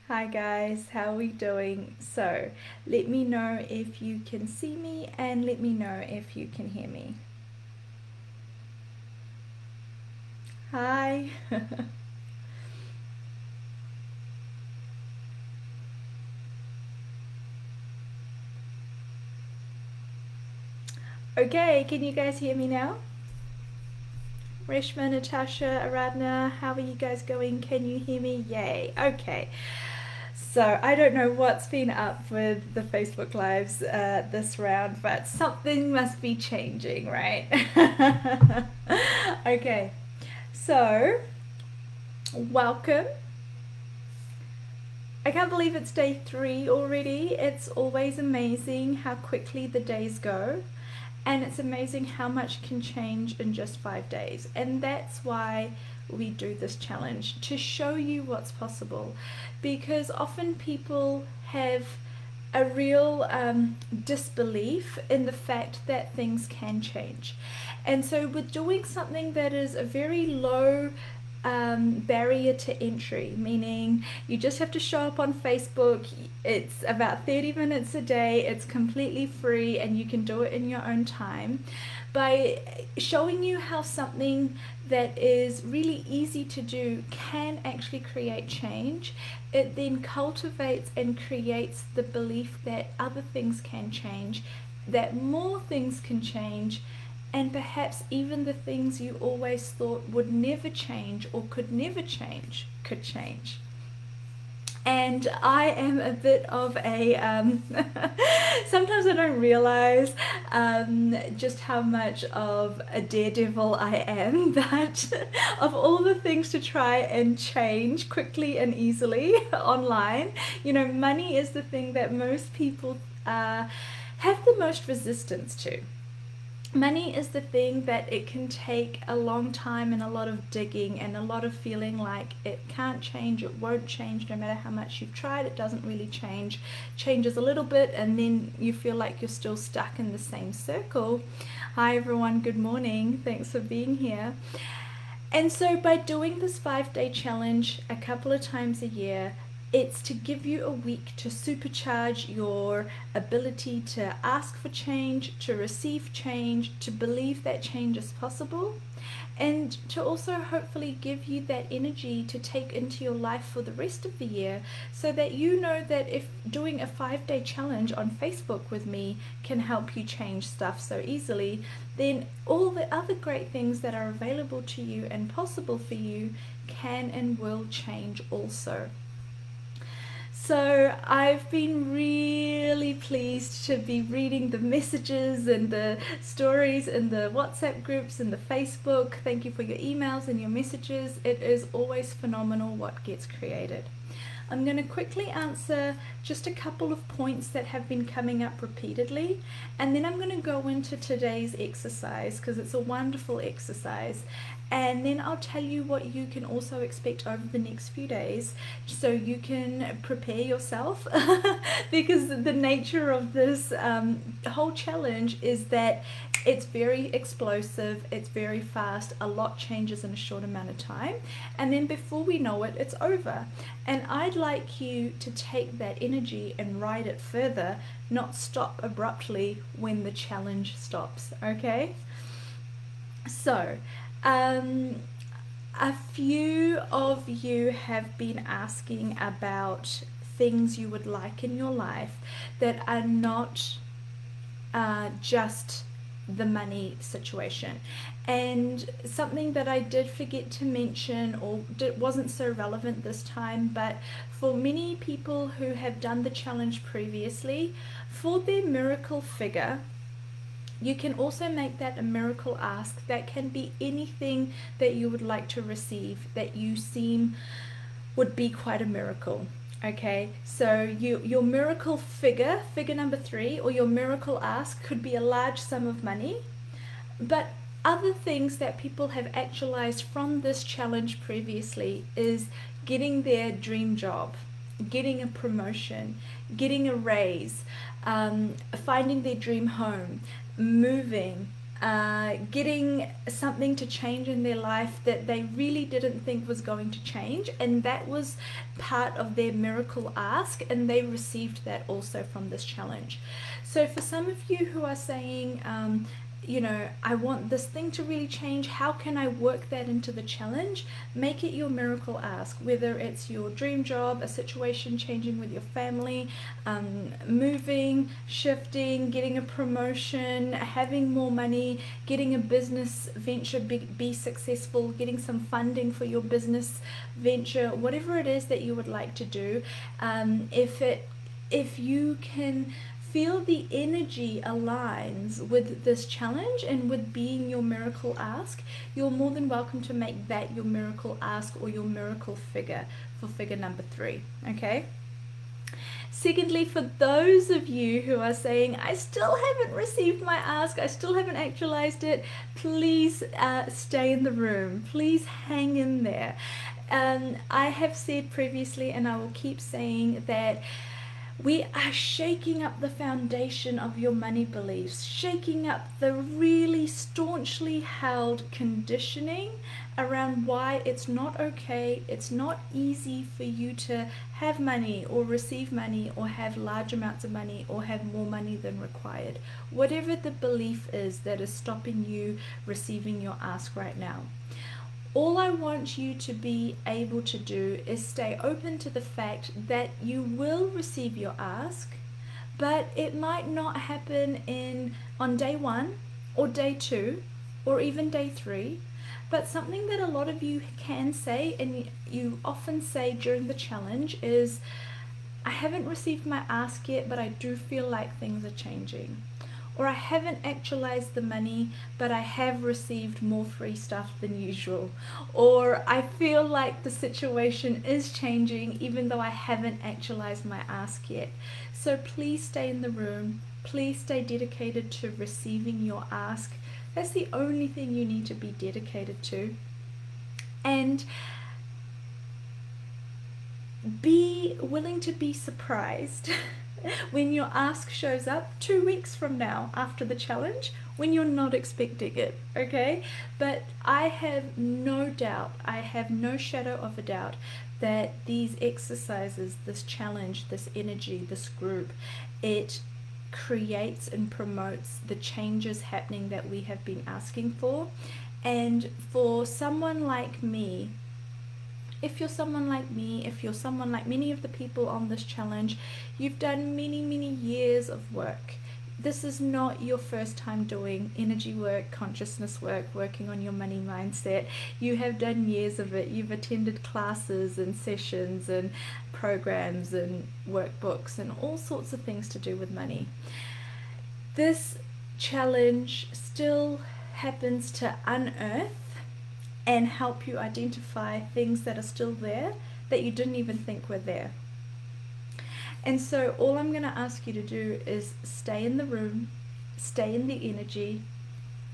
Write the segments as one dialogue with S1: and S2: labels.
S1: Hi guys, how are we doing? So, let me know if you can see me and let me know if you can hear me. Hi. Okay, can you guys hear me now? Reshma, Natasha, Aradna, how are you guys going? Can you hear me? Yay. Okay. So, I don't know what's been up with the Facebook Lives this round, but something must be changing, right? Okay. So, welcome. I can't believe it's day 3 already. It's always amazing how quickly the days go, and it's amazing how much can change in just 5 days. And that's why we do this challenge, to show you what's possible, because often people have a real disbelief in the fact that things can change. And so, with doing something that is a very low barrier to entry, meaning you just have to show up on Facebook. It's about 30 minutes a day, it's completely free, and you can do it in your own time. By showing you how something that is really easy to do can actually create change, it then cultivates and creates the belief that other things can change, that more things can change, and perhaps even the things you always thought would never change or could never change could change. And I am a bit of a sometimes I don't realize just how much of a daredevil I am, but of all the things to try and change quickly and easily online, money is the thing that most people have the most resistance to. Money is the thing that it can take a long time and a lot of digging and a lot of feeling like it can't change, it won't change, no matter how much you've tried, it doesn't really change. Changes a little bit and then you feel like you're still stuck in the same circle. Hi everyone, good morning, thanks for being here. And so, by doing this 5 day challenge a couple of times a year, it's to give you a week to supercharge your ability to ask for change, to receive change, to believe that change is possible, and to also hopefully give you that energy to take into your life for the rest of the year, so that you know that if doing a 5 day challenge on Facebook with me can help you change stuff so easily, then all the other great things that are available to you and possible for you can and will change also. So I've been really pleased to be reading the messages and the stories in the WhatsApp groups and the Facebook. Thank you for your emails and your messages. It is always phenomenal what gets created. I'm going to quickly answer just a couple of points that have been coming up repeatedly, and then I'm going to go into today's exercise because it's a wonderful exercise. And then I'll tell you what you can also expect over the next few days so you can prepare yourself because the nature of this whole challenge is that it's very explosive, it's very fast, a lot changes in a short amount of time, and then before we know it, it's over. And I'd like you to take that energy and ride it further, not stop abruptly when the challenge stops, okay? So, a few of you have been asking about things you would like in your life that are not just the money situation. And something that I did forget to mention, or wasn't so relevant this time, but for many people who have done the challenge previously, for their miracle figure, you can also make that a miracle ask. That can be anything that you would like to receive that you seem would be quite a miracle. Okay, so your miracle figure, figure number 3, or your miracle ask could be a large sum of money. But other things that people have actualized from this challenge previously is getting their dream job, getting a promotion, getting a raise, finding their dream home, moving, getting something to change in their life that they really didn't think was going to change, and that was part of their miracle ask, and they received that also from this challenge. So for some of you who are saying, you know, I want this thing to really change, how can I work that into the challenge? Make it your miracle ask, whether it's your dream job, a situation changing with your family, moving, shifting, getting a promotion, having more money, getting a business venture be successful, getting some funding for your business venture, whatever it is that you would like to do. If you can feel the energy aligns with this challenge and with being your miracle ask, you're more than welcome to make that your miracle ask or your miracle figure for figure number 3. Okay. Secondly, for those of you who are saying, I still haven't received my ask, I still haven't actualized it, please stay in the room. Please hang in there. I have said previously, and I will keep saying, that we are shaking up the foundation of your money beliefs, shaking up the really staunchly held conditioning around why it's not okay, it's not easy for you to have money or receive money or have large amounts of money or have more money than required. Whatever the belief is that is stopping you receiving your ask right now. All I want you to be able to do is stay open to the fact that you will receive your ask, but it might not happen on day 1 or day 2 or even day 3. But something that a lot of you can say, and you often say during the challenge, is, I haven't received my ask yet, but I do feel like things are changing. Or I haven't actualized the money, but I have received more free stuff than usual. Or I feel like the situation is changing even though I haven't actualized my ask yet. So please stay in the room. Please stay dedicated to receiving your ask. That's the only thing you need to be dedicated to. And be willing to be surprised when your ask shows up 2 weeks from now after the challenge, when you're not expecting it, okay? But I have no doubt, I have no shadow of a doubt that these exercises, this challenge, this energy, this group, it creates and promotes the changes happening that we have been asking for. And for someone like me, if you're someone like me, if you're someone like many of the people on this challenge, you've done many, many years of work. This is not your first time doing energy work, consciousness work, working on your money mindset. You have done years of it. You've attended classes and sessions and programs and workbooks and all sorts of things to do with money. This challenge still happens to unearth and help you identify things that are still there that you didn't even think were there. And so all I'm going to ask you to do is stay in the room, stay in the energy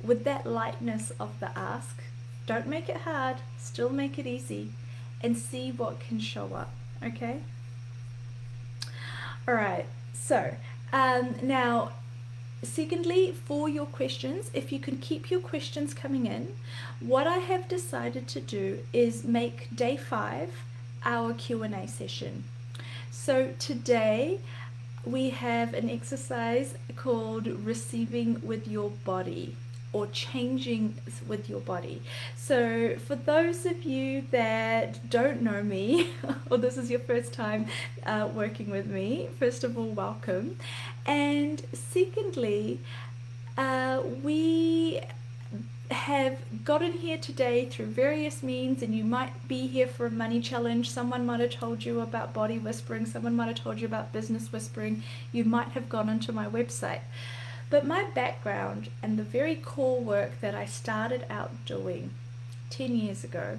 S1: with that lightness of the ask. Don't make it hard, still make it easy, and see what can show up, okay? All right, so now, secondly, for your questions, if you can keep your questions coming in, what I have decided to do is make day 5 our Q&A session. So today we have an exercise called Receiving with Your Body, or Changing with Your Body. So for those of you that don't know me, or this is your first time working with me, first of all, welcome. And secondly, we have gotten here today through various means, and you might be here for a money challenge. Someone might have told you about body whispering, someone might have told you about business whispering, you might have gone onto my website. But my background and the very core work that I started out doing 10 years ago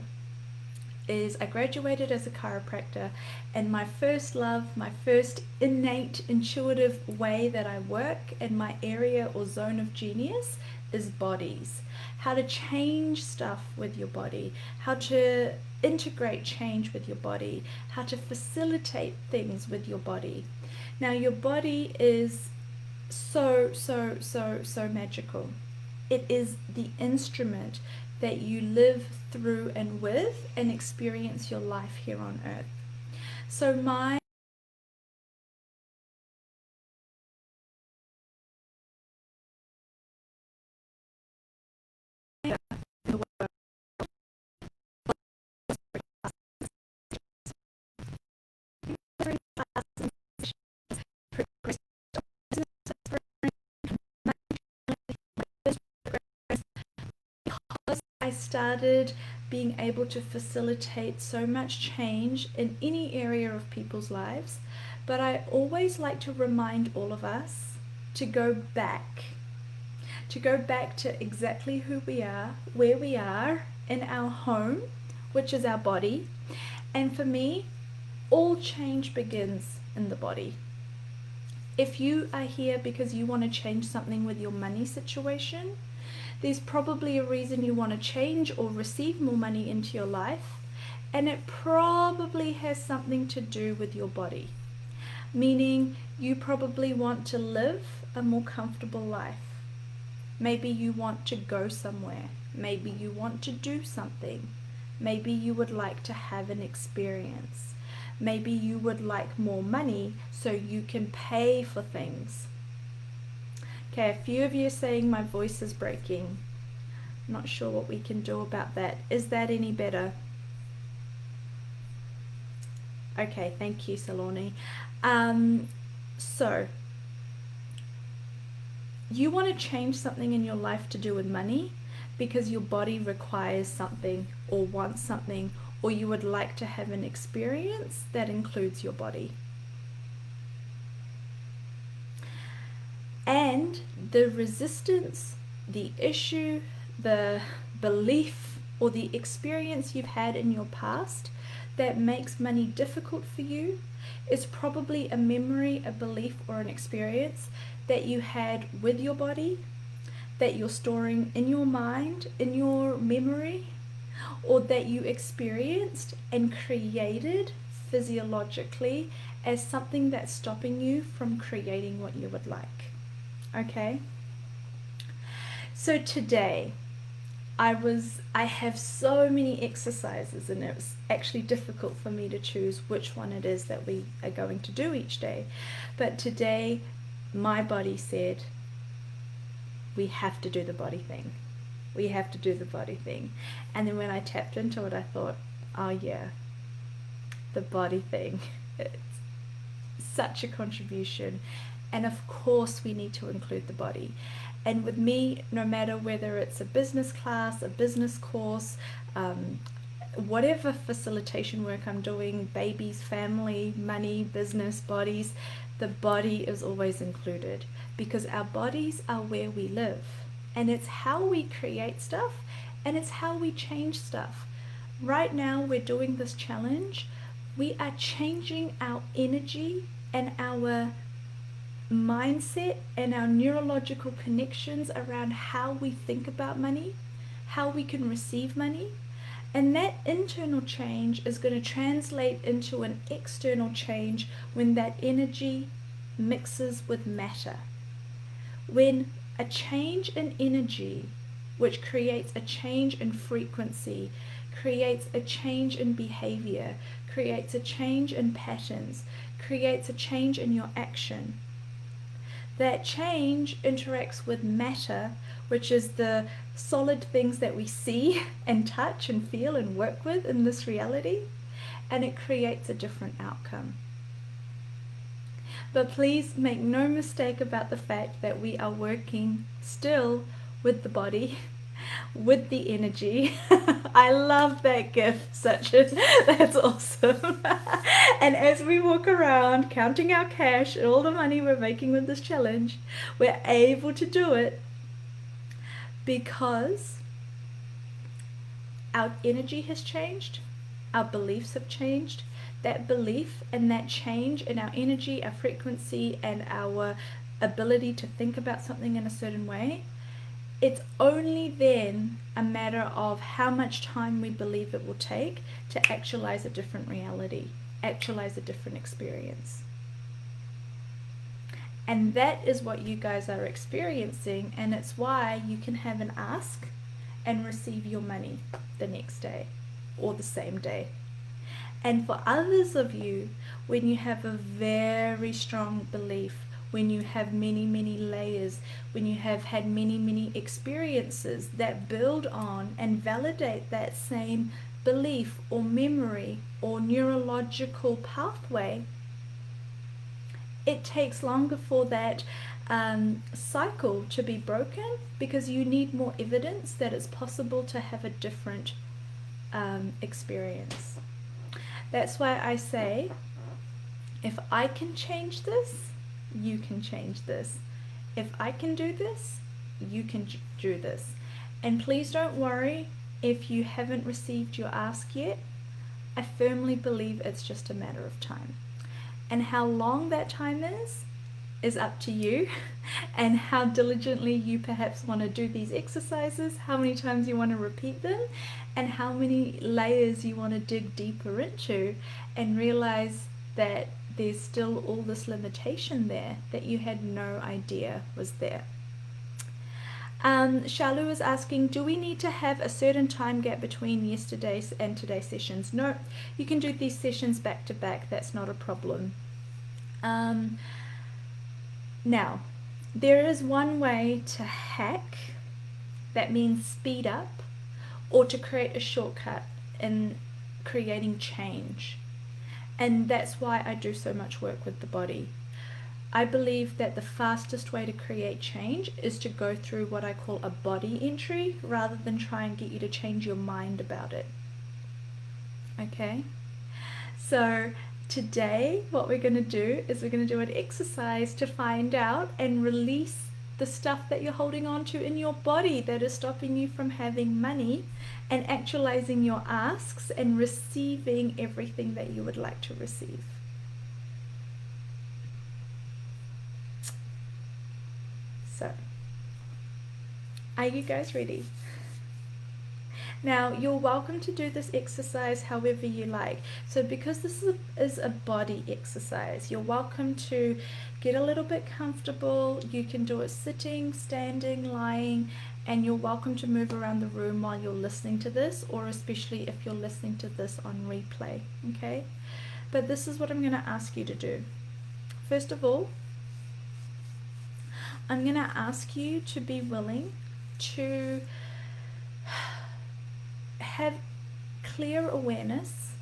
S1: is I graduated as a chiropractor, and my first love, my first innate intuitive way that I work, and my area or zone of genius is bodies. How to change stuff with your body, how to integrate change with your body, how to facilitate things with your body. Now your body is so magical. It is the instrument that you live through and with and experience your life here on earth. So my I started being able to facilitate so much change in any area of people's lives, but I always like to remind all of us to go back to exactly who we are, where we are in our home, which is our body. And for me, all change begins in the body. If you are here because you want to change something with your money situation, there's probably a reason you want to change or receive more money into your life, and it probably has something to do with your body. Meaning you probably want to live a more comfortable life. Maybe you want to go somewhere. Maybe you want to do something. Maybe you would like to have an experience. Maybe you would like more money so you can pay for things. Okay, a few of you are saying my voice is breaking. Not sure what we can do about that. Is that any better? Okay, thank you, Saloni. So, you want to change something in your life to do with money because your body requires something or wants something, or you would like to have an experience that includes your body. And the resistance, the issue, the belief, or the experience you've had in your past that makes money difficult for you is probably a memory, a belief, or an experience that you had with your body, that you're storing in your mind, in your memory, or that you experienced and created physiologically as something that's stopping you from creating what you would like. Okay? So today, I have so many exercises, and it was actually difficult for me to choose which one it is that we are going to do each day. But today, my body said, we have to do the body thing. We have to do the body thing. And then when I tapped into it, I thought, oh yeah, the body thing. It's such a contribution. And of course we need to include the body. And with me, no matter whether it's a business class, a business course, whatever facilitation work I'm doing, babies, family, money, business, bodies, the body is always included, because our bodies are where we live, and it's how we create stuff, and it's how we change stuff. Right now we're doing this challenge. We are changing our energy and our mindset and our neurological connections around how we think about money, how we can receive money. And that internal change is going to translate into an external change when that energy mixes with matter. When a change in energy, which creates a change in frequency, creates a change in behavior, creates a change in patterns, creates a change in your action, that change interacts with matter, which is the solid things that we see and touch and feel and work with in this reality, and it creates a different outcome. But please make no mistake about the fact that we are working still with the body, with the energy. I love that gift, Sachin. That's awesome. And as we walk around counting our cash and all the money we're making with this challenge, we're able to do it because our energy has changed, our beliefs have changed. That belief and that change in our energy, our frequency, and our ability to think about something in a certain way, it's only then a matter of how much time we believe it will take to actualize a different reality, actualize a different experience. And that is what you guys are experiencing, and it's why you can have an ask and receive your money the next day or the same day. And for others of you, when you have a very strong belief, when you have many, many layers, when you have had many, many experiences that build on and validate that same belief or memory or neurological pathway, it takes longer for that cycle to be broken, because you need more evidence that it's possible to have a different experience. That's why I say, if I can change this, you can change this. If I can do this, you can do this. And please don't worry if you haven't received your ask yet. I firmly believe it's just a matter of time. And how long that time is up to you, and how diligently you perhaps want to do these exercises, how many times you want to repeat them, and how many layers you want to dig deeper into and realize that there's still all this limitation there that you had no idea was there. Shalu is asking, do we need to have a certain time gap between yesterday's and today's sessions? No, you can do these sessions back to back. That's not a problem. Now, there is one way to hack, that means speed up, or to create a shortcut in creating change. And that's why I do so much work with the body. I believe that the fastest way to create change is to go through what I call a body entry, rather than try and get you to change your mind about it. Okay? So today what we're going to do is we're going to do an exercise to find out and release the stuff that you're holding on to in your body that is stopping you from having money and actualizing your asks and receiving everything that you would like to receive. So, are you guys ready? Now, you're welcome to do this exercise however you like. So because this is a body exercise, you're welcome to get a little bit comfortable. You can do it sitting, standing, lying, and you're welcome to move around the room while you're listening to this, or especially if you're listening to this on replay, okay? But this is what I'm going to ask you to do. First of all, I'm going to ask you to be willing to have clear awareness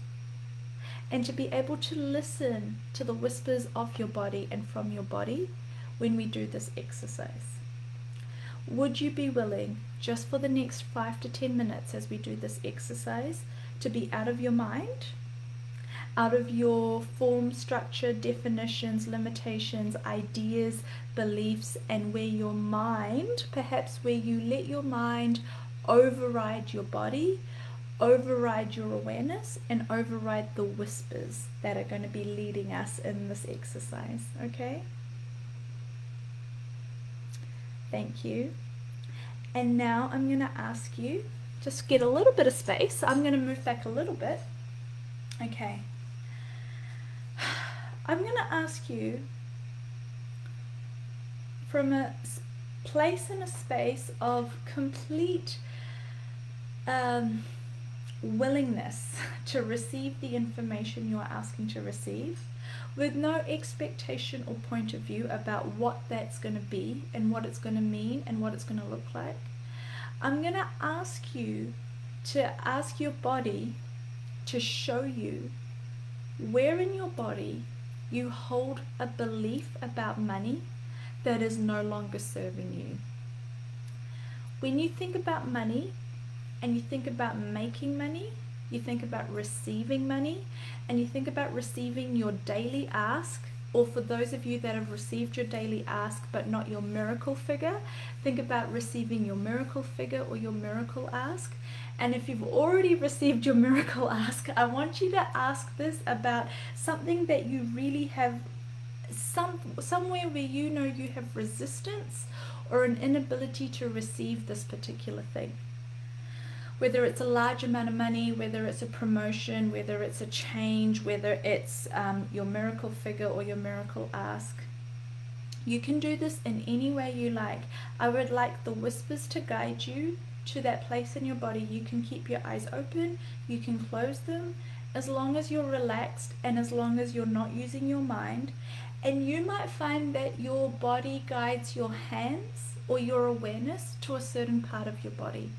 S1: and to be able to listen to the whispers of your body and from your body when we do this exercise. Would you be willing, just for the next 5 to 10 minutes as we do this exercise, to be out of your mind, out of your form, structure, definitions, limitations, ideas, beliefs, and where your mind, perhaps where you let your mind override your body, override your awareness, and override the whispers that are going to be leading us in this exercise, okay? Thank you. And now I'm going to ask you, just get a little bit of space. I'm going to move back a little bit. Okay. I'm going to ask you, from a place and a space of complete willingness to receive the information you are asking to receive, with no expectation or point of view about what that's going to be and what it's going to mean and what it's going to look like, I'm going to ask you to ask your body to show you where in your body you hold a belief about money that is no longer serving you. When you think about money and you think about making money, you think about receiving money, and you think about receiving your daily ask, or for those of you that have received your daily ask but not your miracle figure, think about receiving your miracle figure or your miracle ask. And if you've already received your miracle ask, I want you to ask this about something that you really have, somewhere where you know you have resistance or an inability to receive this particular thing. Whether it's a large amount of money, whether it's a promotion, whether it's a change, whether it's your miracle figure or your miracle ask. You can do this in any way you like. I would like the whispers to guide you to that place in your body. You can keep your eyes open, you can close them, as long as you're relaxed and as long as you're not using your mind. And you might find that your body guides your hands or your awareness to a certain part of your body.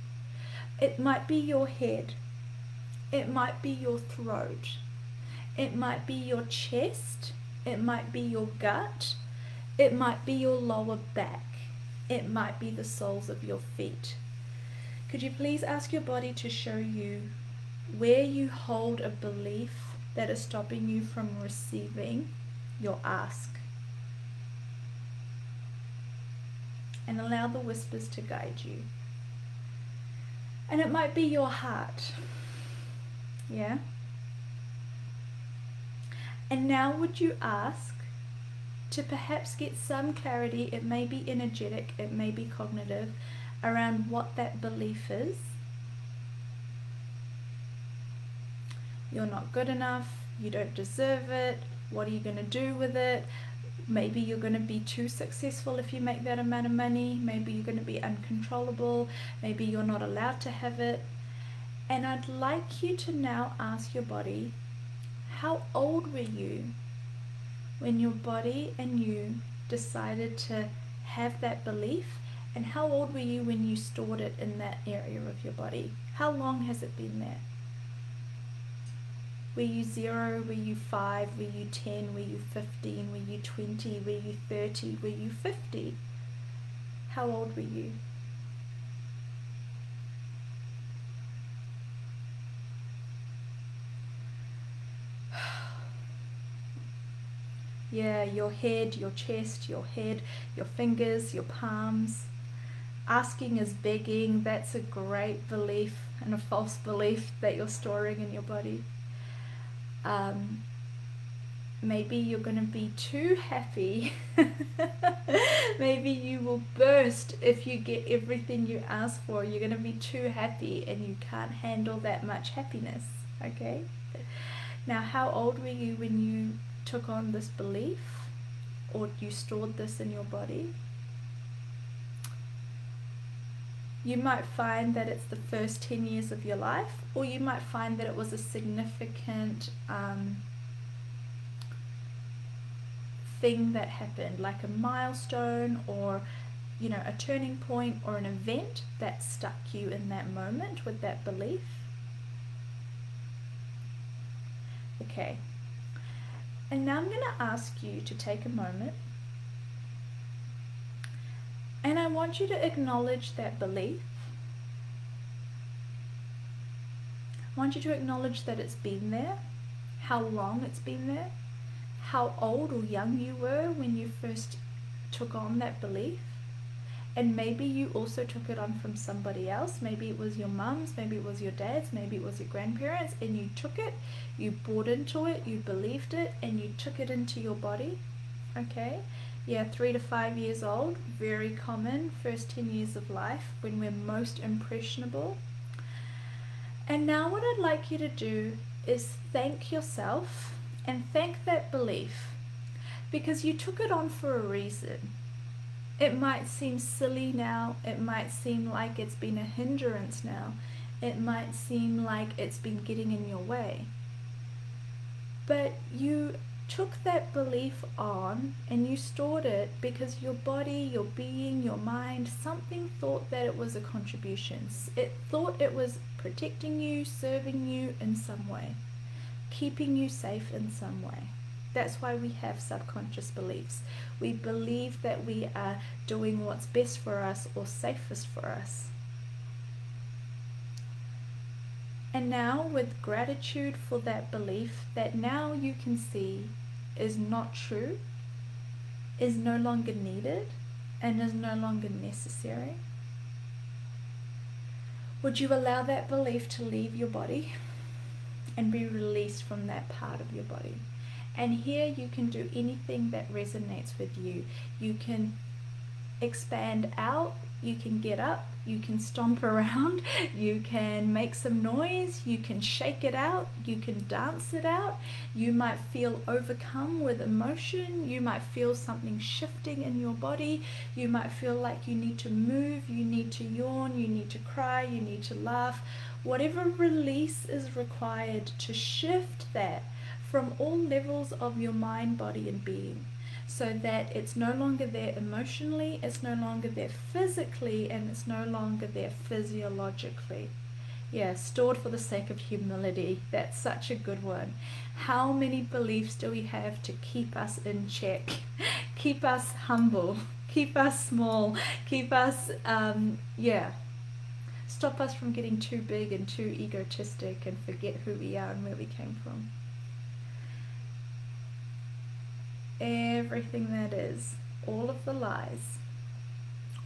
S1: It might be your head, it might be your throat, it might be your chest, it might be your gut, it might be your lower back, it might be the soles of your feet. Could you please ask your body to show you where you hold a belief that is stopping you from receiving your ask? And allow the whispers to guide you. And it might be your heart. Yeah? And now would you ask to perhaps get some clarity, it may be energetic, it may be cognitive, around what that belief is. You're not good enough, you don't deserve it, what are you going to do with it? Maybe you're going to be too successful if you make that amount of money, maybe you're going to be uncontrollable, maybe you're not allowed to have it. And I'd like you to now ask your body, how old were you when your body and you decided to have that belief? And how old were you when you stored it in that area of your body? How long has it been there? Were you 0? Were you 5? Were you 10? Were you 15? Were you 20? Were you 30? Were you 50? How old were you? Yeah, your head, your chest, your head, your fingers, your palms. Asking is begging. That's a great belief and a false belief that you're storing in your body. Maybe you're going to be too happy. Maybe you will burst if you get everything you ask for. You're going to be too happy and you can't handle that much happiness. Okay? Now, how old were you when you took on this belief or you stored this in your body? You might find that it's the first 10 years of your life, or you might find that it was a significant thing that happened, like a milestone or a turning point or an event that stuck you in that moment with that belief. Okay, and now I'm going to ask you to take a moment and I want you to acknowledge that belief. I want you to acknowledge that it's been there, how long it's been there, how old or young you were when you first took on that belief. And maybe you also took it on from somebody else. Maybe it was your mum's, maybe it was your dad's, maybe it was your grandparents, and you took it, you bought into it, you believed it, and you took it into your body. Okay? Yeah, 3 to 5 years old, very common, first 10 years of life when we're most impressionable. And now what I'd like you to do is thank yourself and thank that belief, because you took it on for a reason. It might seem silly now, it might seem like it's been a hindrance now, it might seem like it's been getting in your way. But you took that belief on and you stored it because your body, your being, your mind, something thought that it was a contribution. It thought it was protecting you, serving you in some way, keeping you safe in some way. That's why we have subconscious beliefs. We believe that we are doing what's best for us or safest for us. And now, with gratitude for that belief that now you can see is not true, is no longer needed, and is no longer necessary, would you allow that belief to leave your body and be released from that part of your body? And here you can do anything that resonates with you. You can expand out You can get up, you can stomp around, you can make some noise, you can shake it out, you can dance it out. You might feel overcome with emotion, you might feel something shifting in your body, you might feel like you need to move, you need to yawn, you need to cry, you need to laugh. Whatever release is required to shift that from all levels of your mind, body, and being, so that it's no longer there emotionally, it's no longer there physically, and it's no longer there physiologically. Yeah, stored for the sake of humility. That's such a good one. How many beliefs do we have to keep us in check, keep us humble, keep us small, keep us, stop us from getting too big and too egotistic and forget who we are and where we came from. Everything that is, all of the lies,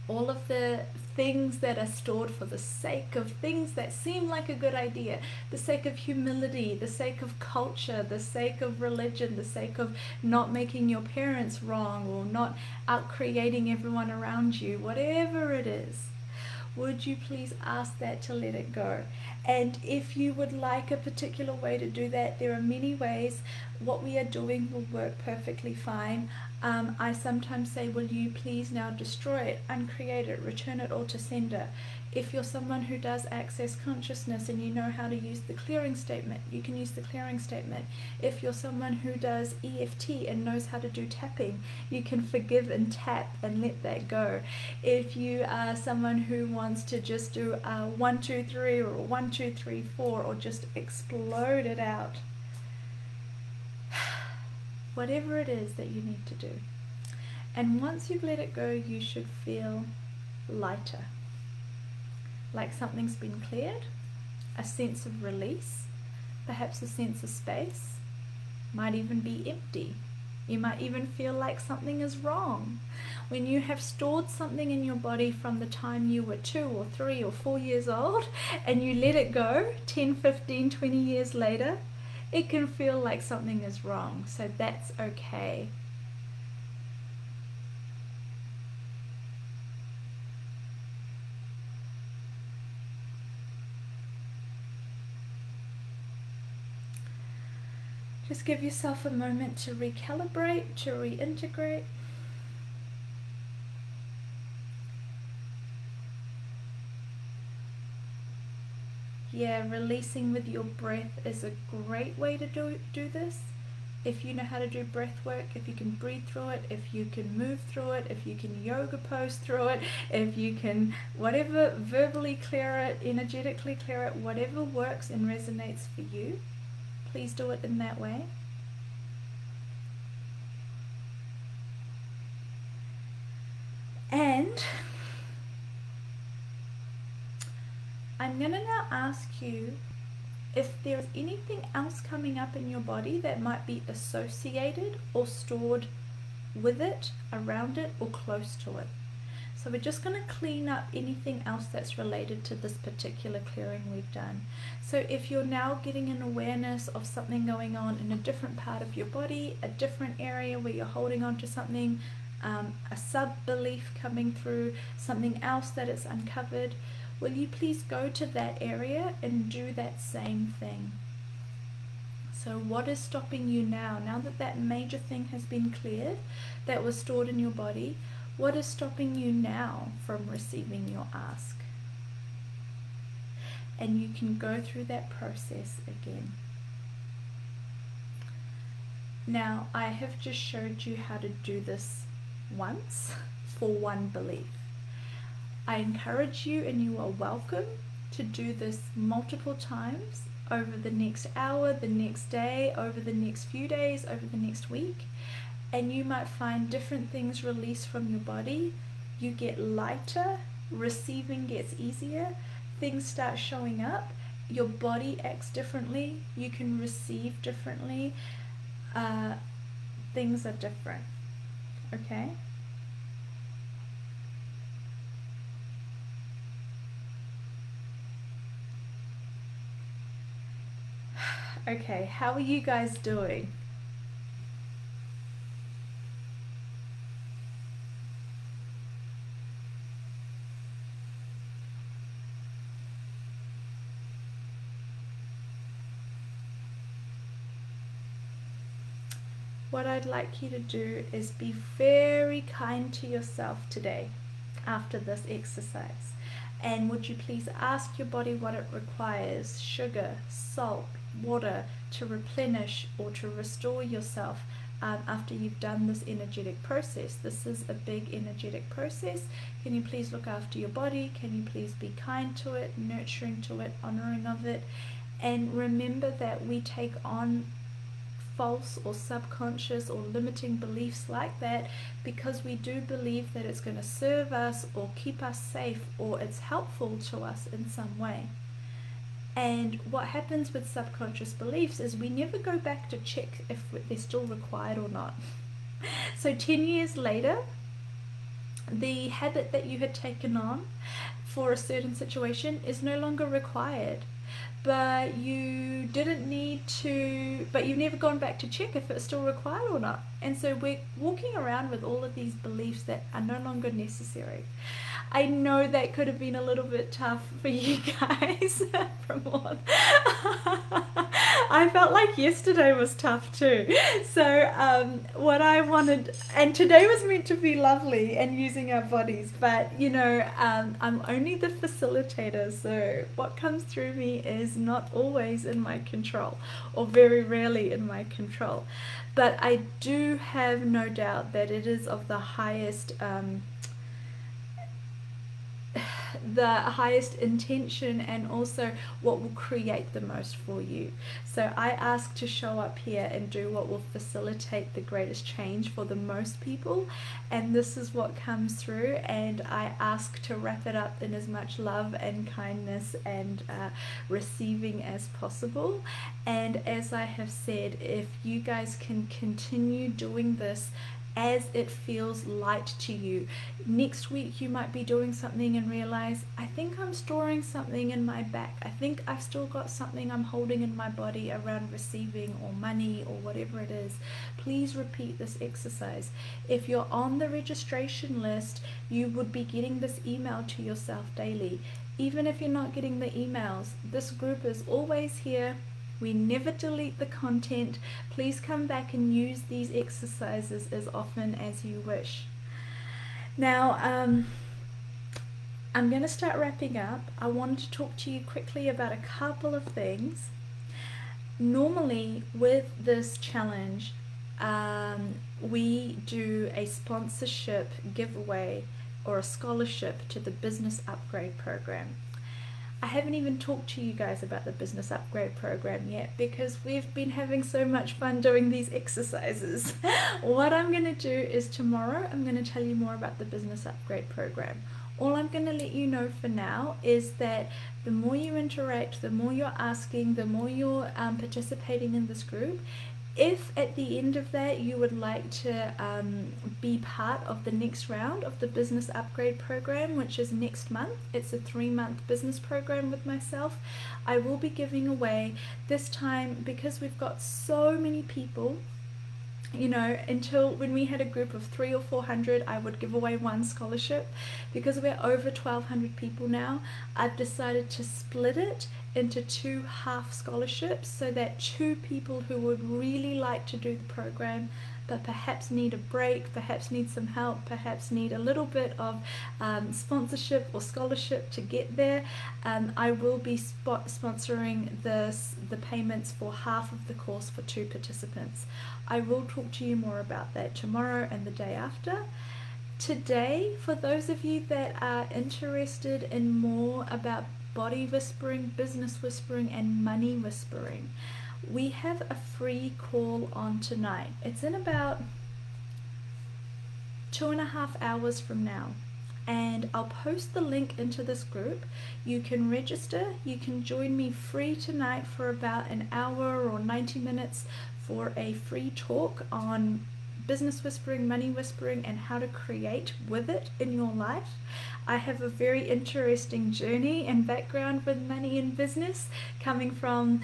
S1: all of the things that are stored for the sake of things that seem like a good idea, the sake of humility, the sake of culture, the sake of religion, the sake of not making your parents wrong or not out creating everyone around you, whatever it is. Would you please ask that to let it go? And if you would like a particular way to do that, there are many ways. What we are doing will work perfectly fine. I sometimes say, will you please now destroy it, uncreate it, return it all to sender. If you're someone who does access consciousness and you know how to use the clearing statement, you can use the clearing statement. If you're someone who does EFT and knows how to do tapping, you can forgive and tap and let that go. If you are someone who wants to just do a 1, 2, 3 or a 1, 2, 3, 4 or just explode it out, whatever it is that you need to do. And once you've let it go, you should feel lighter, like something's been cleared, a sense of release, perhaps a sense of space, might even be empty. You might even feel like something is wrong. When you have stored something in your body from the time you were 2 or 3 or 4 years old and you let it go 10, 15, 20 years later, it can feel like something is wrong. So that's okay. Just give yourself a moment to recalibrate, to reintegrate. Yeah, releasing with your breath is a great way to do this. If you know how to do breath work, if you can breathe through it, if you can move through it, if you can yoga pose through it, if you can whatever, verbally clear it, energetically clear it, whatever works and resonates for you, please do it in that way. And I'm going to now ask you if there's anything else coming up in your body that might be associated or stored with it, around it, or close to it. So we're just going to clean up anything else that's related to this particular clearing we've done. So if you're now getting an awareness of something going on in a different part of your body, a different area where you're holding on to something, a sub-belief coming through, something else that is uncovered, will you please go to that area and do that same thing? So what is stopping you now that that major thing has been cleared, that was stored in your body? What is stopping you now from receiving your ask? And you can go through that process again. Now, I have just showed you how to do this once for one belief. I encourage you, and you are welcome to do this multiple times over the next hour, the next day, over the next few days, over the next week. And you might find different things release from your body. You get lighter, receiving gets easier, things start showing up, your body acts differently, you can receive differently, things are different, okay? Okay, how are you guys doing? what I'd like you to do is be very kind to yourself today after this exercise. And would you please ask your body what it requires: sugar, salt, water, to replenish or to restore yourself after you've done this energetic process. This is a big energetic process. Can you please look after your body? Can you please be kind to it, nurturing to it, honoring of it? And remember that we take on false or subconscious or limiting beliefs like that because we do believe that it's going to serve us or keep us safe or it's helpful to us in some way. And what happens with subconscious beliefs is we never go back to check if they're still required or not. So 10 years later, the habit that you had taken on for a certain situation is no longer required. But you've never gone back to check if it's still required or not. And so we're walking around with all of these beliefs that are no longer necessary. I know that could have been a little bit tough for you guys. I felt like yesterday was tough too. So what I wanted, and today was meant to be lovely and using our bodies, but I'm only the facilitator, so what comes through me is not always in my control, or very rarely in my control. But I do have no doubt that it is of the highest intention, and also what will create the most for you. So I ask to show up here and do what will facilitate the greatest change for the most people, and this is what comes through, and I ask to wrap it up in as much love and kindness and receiving as possible. And as I have said, if you guys can continue doing this as it feels light to you. Next week you might be doing something and realize, I think I'm storing something in my back. I think I've still got something I'm holding in my body around receiving or money or whatever it is. Please repeat this exercise. If you're on the registration list, you would be getting this email to yourself daily. Even if you're not getting the emails, this group is always here. We never delete the content. Please come back and use these exercises as often as you wish. Now, I'm going to start wrapping up. I wanted to talk to you quickly about a couple of things. Normally, with this challenge, we do a sponsorship giveaway or a scholarship to the Business Upgrade Program. I haven't even talked to you guys about the Business Upgrade Program yet because we've been having so much fun doing these exercises. What I'm going to do is tomorrow I'm going to tell you more about the Business Upgrade Program. All I'm going to let you know for now is that the more you interact, the more you're asking, the more you're participating in this group, if at the end of that you would like to be part of the next round of the Business Upgrade Program, which is next month, it's a 3-month business program with myself, I will be giving away this time, because we've got so many people. Until when we had a group of 300 or 400, I would give away one scholarship. Because we're over 1,200 people now, I've decided to split it into 2 half scholarships, so that 2 people who would really like to do the program but perhaps need a break, perhaps need some help, perhaps need a little bit of sponsorship or scholarship to get there, I will be sponsoring the payments for half of the course for 2 participants. I will talk to you more about that tomorrow and the day after. Today, for those of you that are interested in more about body whispering, business whispering, and money whispering, we have a free call on tonight. It's in about 2.5 hours from now, and I'll post the link into this group. You can register, you can join me free tonight for about an hour or 90 minutes for a free talk on business whispering, money whispering, and how to create with it in your life. I have a very interesting journey and background with money and business, coming from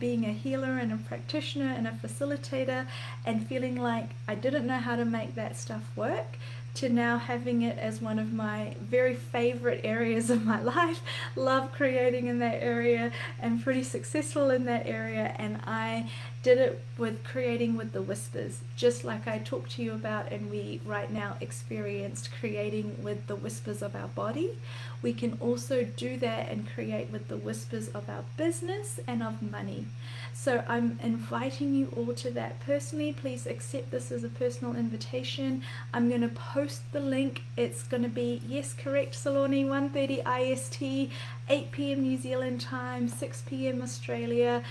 S1: being a healer and a practitioner and a facilitator, and feeling like I didn't know how to make that stuff work, to now having it as one of my very favorite areas of my life. Love creating in that area and pretty successful in that area, and I did it with creating with the whispers, just like I talked to you about, and we right now experienced creating with the whispers of our body. We can also do that and create with the whispers of our business and of money. So I'm inviting you all to that personally. Please accept this as a personal invitation. I'm going to post the link. It's going to be, yes, correct, Saloni, 1:30 IST, 8 p.m. New Zealand time, 6 p.m. Australia,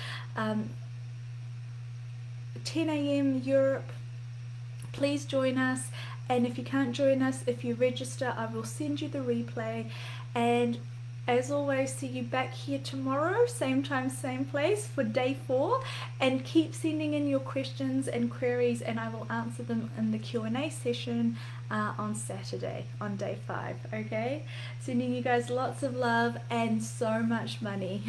S1: 10 a.m. Europe. Please join us. And if you can't join us, if you register, I will send you the replay. And as always, see you back here tomorrow, same time, same place, for day 4. And keep sending in your questions and queries, and I will answer them in the Q&A session on Saturday, on day 5. Okay, sending you guys lots of love and so much money.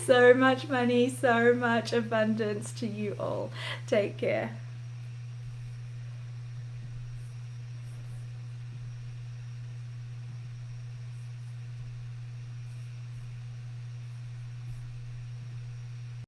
S1: So much money, so much abundance to you all. Take care.